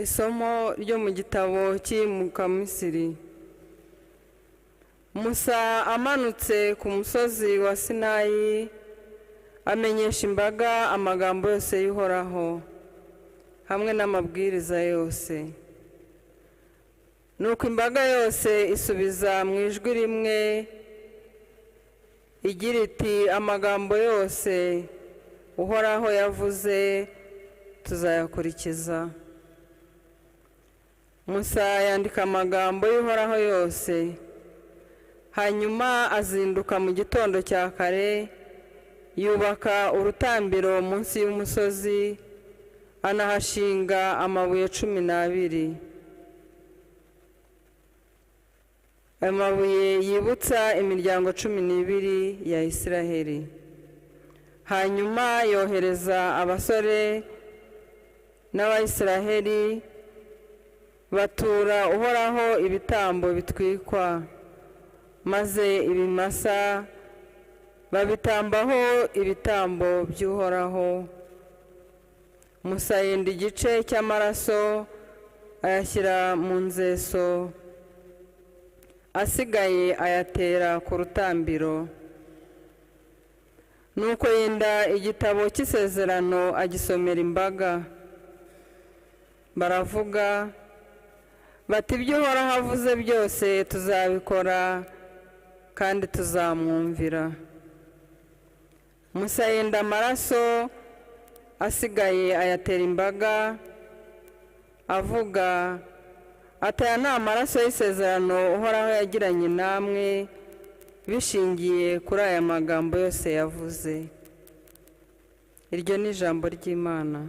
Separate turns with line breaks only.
Isomo ryo mu gitabo cy'imuka Misiri. Musa amanutse ku musozi wa Sinayi amenyesha imbaga amagambo yose y'Uhoraho hamwe n'amabwiriza yose. Nuko imbaga yose isubiza mu ijwi rimwe igira iti, amagambo yose Uhoraho yavuze tuzayakurikiza. Musa yandika amagambo y'Uhoraho yose, hanyuma azinduka mu gitondo cya kare, yubaka urutambiro munsi y'umusozi, anahashinga amabuye 12. Ayo mabuye yibutsa imiryango 12 ya Isiraheli. Hanyuma yohereza abasore n'Abayisiraheli batura Uhoraho ibitambo bitwikwa, maze ibimasa babitambaho ibitambo by'Uhoraho. Musa yenda igice cy'amaraso ayashyira mu nzeso, asigaye ayatera ku rutambiro. Nuko yenda igitabo cy'isezerano agisomera imbaga. Baravuga bati, ibyo Uhoraho avuze byose tuzabikora kandi tuzamwumvira. Musa yenda amaraso, asigaye ayatera imbaga, avuga ati, aya ni amaraso y'isezerano Uhoraho yagiranye namwe bishingiye kuri aya magambo yose yavuze. Iryo ni ijambo ry'Imana.